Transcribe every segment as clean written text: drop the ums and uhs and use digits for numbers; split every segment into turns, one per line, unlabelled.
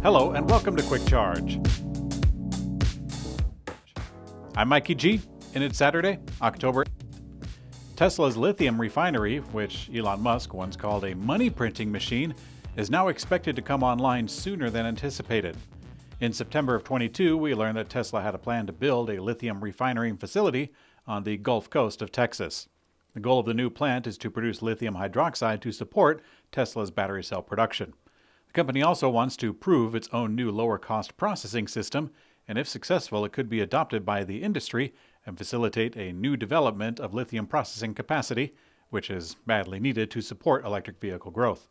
Hello and welcome to Quick Charge. I'm Mikey G, and it's Saturday, October 8th. Tesla's Lithium Refinery, which Elon Musk once called a money-printing machine, is now expected to come online sooner than anticipated. In September of 22, we learned that Tesla had a plan to build a lithium refining facility on the Gulf Coast of Texas. The goal of the new plant is to produce lithium hydroxide to support Tesla's battery cell production. The company also wants to prove its own new lower-cost processing system, and if successful, it could be adopted by the industry and facilitate a new development of lithium processing capacity, which is badly needed to support electric vehicle growth.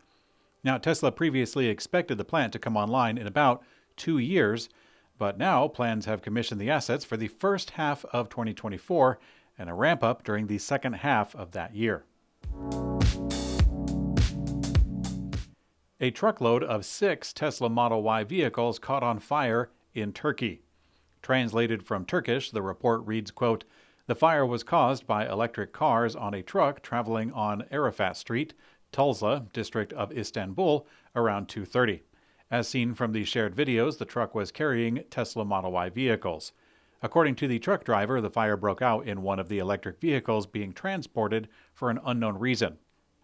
Now, Tesla previously expected the plant to come online in about 2 years, but now plans have commissioned the assets for the first half of 2024 and a ramp-up during the second half of that year. A truckload of 6 Tesla Model Y vehicles caught on fire in Turkey. Translated from Turkish, the report reads, quote, "The fire was caused by electric cars on a truck traveling on Arafat Street, Tulsa, district of Istanbul, around 2:30. As seen from the shared videos, the truck was carrying Tesla Model Y vehicles. According to the truck driver, the fire broke out in one of the electric vehicles being transported for an unknown reason.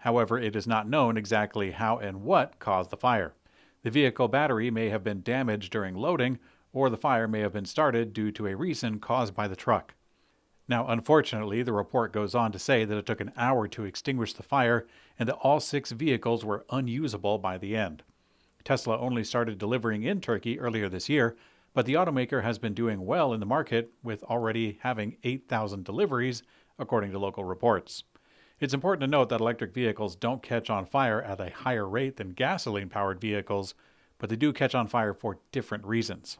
However, it is not known exactly how and what caused the fire. The vehicle battery may have been damaged during loading, or the fire may have been started due to a reason caused by the truck." Now, unfortunately, the report goes on to say that it took an hour to extinguish the fire and that all 6 vehicles were unusable by the end. Tesla only started delivering in Turkey earlier this year, but the automaker has been doing well in the market, with already having 8,000 deliveries, according to local reports. It's important to note that electric vehicles don't catch on fire at a higher rate than gasoline-powered vehicles, but they do catch on fire for different reasons.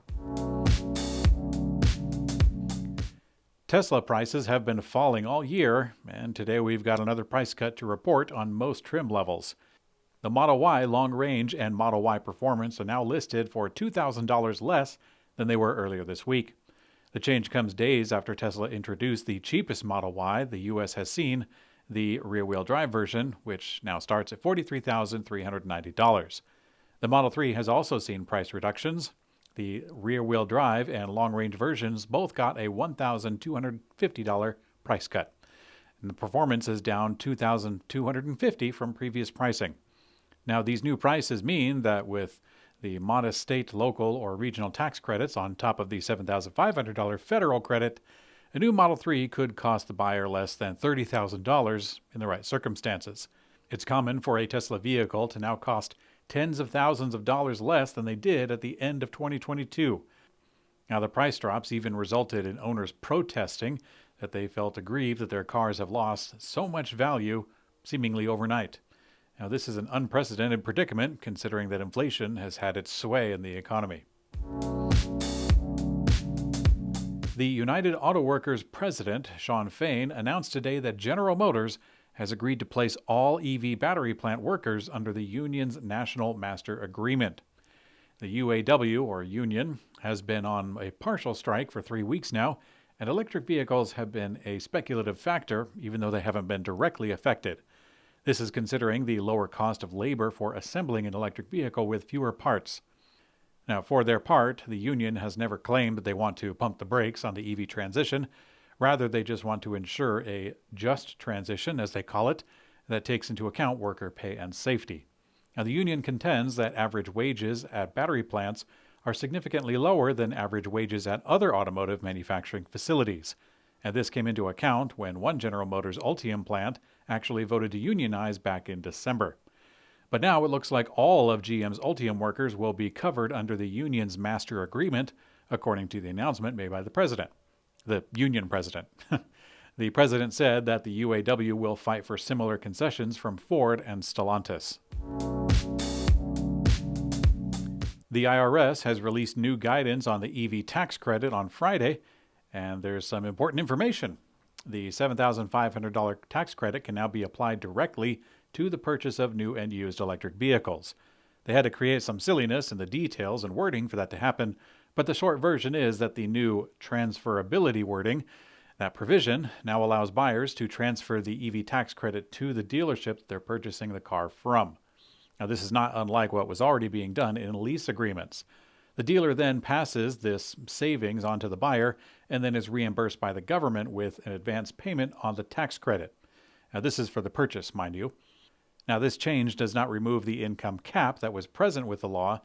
Tesla prices have been falling all year, and today we've got another price cut to report on most trim levels. The Model Y Long Range and Model Y Performance are now listed for $2,000 less than they were earlier this week. The change comes days after Tesla introduced the cheapest Model Y the U.S. has seen, the rear-wheel drive version, which now starts at $43,390. The Model 3 has also seen price reductions. The rear-wheel drive and long-range versions both got a $1,250 price cut. And the Performance is down $2,250 from previous pricing. Now, these new prices mean that with the modest state, local, or regional tax credits on top of the $7,500 federal credit, a new Model 3 could cost the buyer less than $30,000 in the right circumstances. It's common for a Tesla vehicle to now cost tens of thousands of dollars less than they did at the end of 2022. Now, the price drops even resulted in owners protesting that they felt aggrieved that their cars have lost so much value seemingly overnight. Now, this is an unprecedented predicament considering that inflation has had its sway in the economy. The United Auto Workers president, Shawn Fain, announced today that General Motors has agreed to place all EV battery plant workers under the union's National Master Agreement. The UAW, or union, has been on a partial strike for 3 weeks now, and electric vehicles have been a speculative factor, even though they haven't been directly affected. This is considering the lower cost of labor for assembling an electric vehicle with fewer parts. Now, for their part, the union has never claimed that they want to pump the brakes on the EV transition. Rather, they just want to ensure a just transition, as they call it, that takes into account worker pay and safety. Now, the union contends that average wages at battery plants are significantly lower than average wages at other automotive manufacturing facilities. And this came into account when one General Motors Ultium plant actually voted to unionize back in December. But now it looks like all of GM's Ultium workers will be covered under the union's master agreement, according to the announcement made by the president. The union president. The president said that the UAW will fight for similar concessions from Ford and Stellantis. The IRS has released new guidance on the EV tax credit on Friday, and there's some important information. The $7,500 tax credit can now be applied directly to the purchase of new and used electric vehicles. They had to create some silliness in the details and wording for that to happen, but the short version is that the new transferability wording, that provision, now allows buyers to transfer the EV tax credit to the dealership they're purchasing the car from. Now, this is not unlike what was already being done in lease agreements. The dealer then passes this savings onto the buyer and then is reimbursed by the government with an advance payment on the tax credit. Now, this is for the purchase, mind you. Now, this change does not remove the income cap that was present with the law,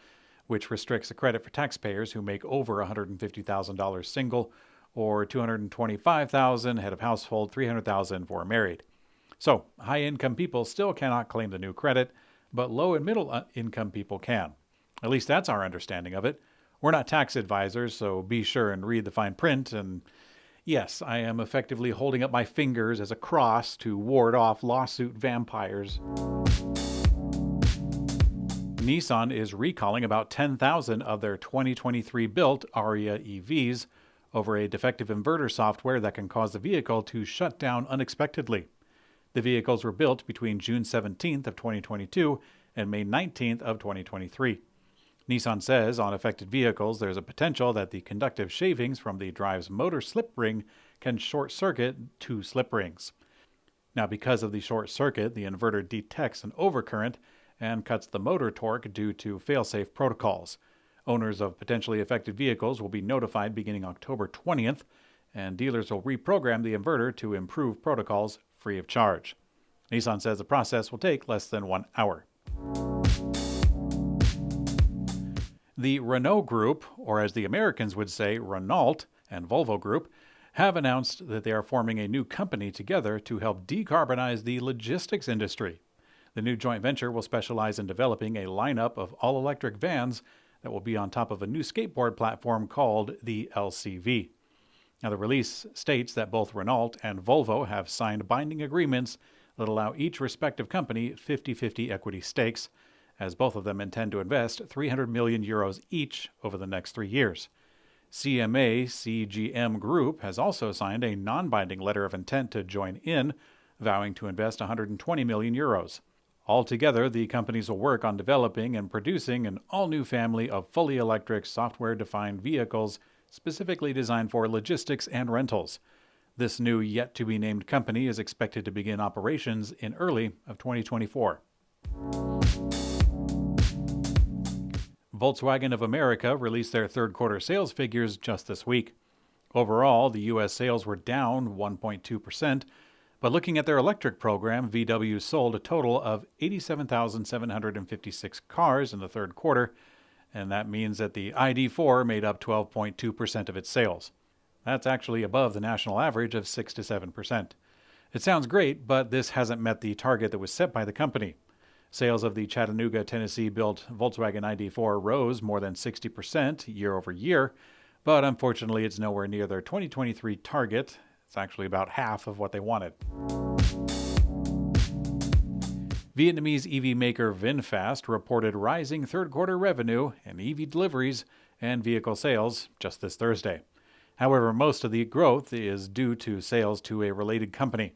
which restricts the credit for taxpayers who make over $150,000 single or $225,000 head of household, $300,000 for married. So, high-income people still cannot claim the new credit, but low and middle income people can. At least that's our understanding of it. We're not tax advisors, so be sure and read the fine print. And yes, I am effectively holding up my fingers as a cross to ward off lawsuit vampires. Nissan is recalling about 10,000 of their 2023 built Ariya EVs over a defective inverter software that can cause the vehicle to shut down unexpectedly. The vehicles were built between June 17th of 2022 and May 19th of 2023. Nissan says on affected vehicles there's a potential that the conductive shavings from the drive's motor slip ring can short-circuit two slip rings. Now, because of the short circuit, the inverter detects an overcurrent and cuts the motor torque due to fail-safe protocols. Owners of potentially affected vehicles will be notified beginning October 20th, and dealers will reprogram the inverter to improve protocols free of charge. Nissan says the process will take less than 1 hour. The Renault Group, or as the Americans would say, Renault, and Volvo Group, have announced that they are forming a new company together to help decarbonize the logistics industry. The new joint venture will specialize in developing a lineup of all-electric vans that will be on top of a new skateboard platform called the LCV. Now, the release states that both Renault and Volvo have signed binding agreements that allow each respective company 50-50 equity stakes, as both of them intend to invest 300 million euros each over the next 3 years. CMA CGM Group has also signed a non-binding letter of intent to join in, vowing to invest 120 million euros. Altogether, the companies will work on developing and producing an all-new family of fully electric software-defined vehicles specifically designed for logistics and rentals. This new yet-to-be-named company is expected to begin operations in early of 2024. Volkswagen of America released their third-quarter sales figures just this week. Overall, the U.S. sales were down 1.2%, but looking at their electric program, VW sold a total of 87,756 cars in the third quarter, and that means that the ID.4 made up 12.2% of its sales. That's actually above the national average of 6 to 7%. It sounds great, but this hasn't met the target that was set by the company. Sales of the Chattanooga, Tennessee-built Volkswagen ID.4 rose more than 60% year over year, but unfortunately it's nowhere near their 2023 target. It's actually about half of what they wanted. Vietnamese EV maker VinFast reported rising third-quarter revenue and EV deliveries and vehicle sales just this Thursday. However, most of the growth is due to sales to a related company.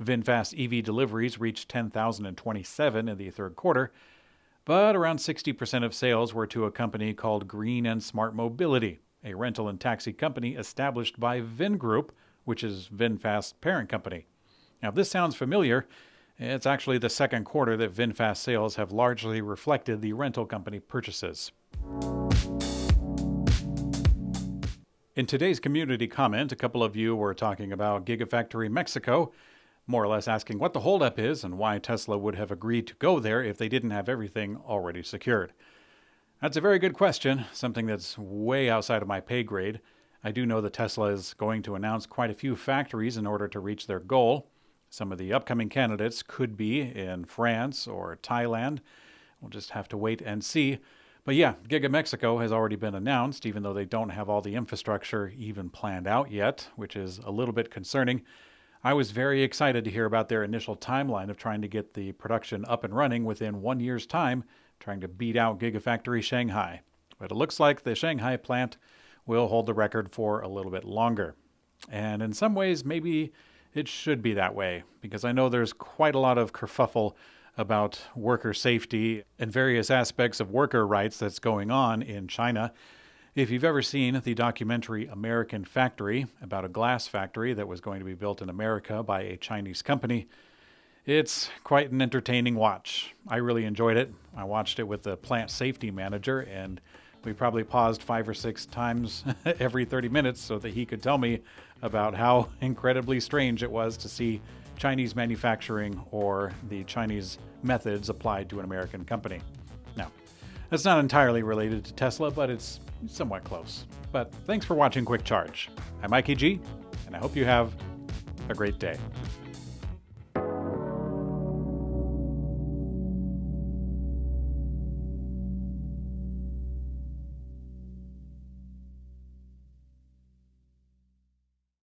VinFast EV deliveries reached 10,027 in the third quarter, but around 60% of sales were to a company called Green and Smart Mobility, a rental and taxi company established by Vin Group, which is VinFast's parent company. Now, if this sounds familiar, it's actually the second quarter that VinFast sales have largely reflected the rental company purchases. In today's community comment, a couple of you were talking about Gigafactory Mexico, more or less asking what the holdup is and why Tesla would have agreed to go there if they didn't have everything already secured. That's a very good question, something that's way outside of my pay grade. I do know that Tesla is going to announce quite a few factories in order to reach their goal. Some of the upcoming candidates could be in France or Thailand. We'll just have to wait and see. But yeah, Giga Mexico has already been announced, even though they don't have all the infrastructure even planned out yet, which is a little bit concerning. I was very excited to hear about their initial timeline of trying to get the production up and running within 1 year's time, trying to beat out Gigafactory Shanghai. But it looks like the Shanghai plant will hold the record for a little bit longer. And in some ways, maybe it should be that way, because I know there's quite a lot of kerfuffle about worker safety and various aspects of worker rights that's going on in China. If you've ever seen the documentary American Factory, about a glass factory that was going to be built in America by a Chinese company, It's quite an entertaining watch. I really enjoyed it. I watched it with the plant safety manager, and we probably paused 5 or 6 times every 30 minutes so that he could tell me about how incredibly strange it was to see Chinese manufacturing or the Chinese methods applied to an American company. Now, that's not entirely related to Tesla, but it's somewhat close. But thanks for watching Quick Charge. I'm Mikey G, and I hope you have a great day.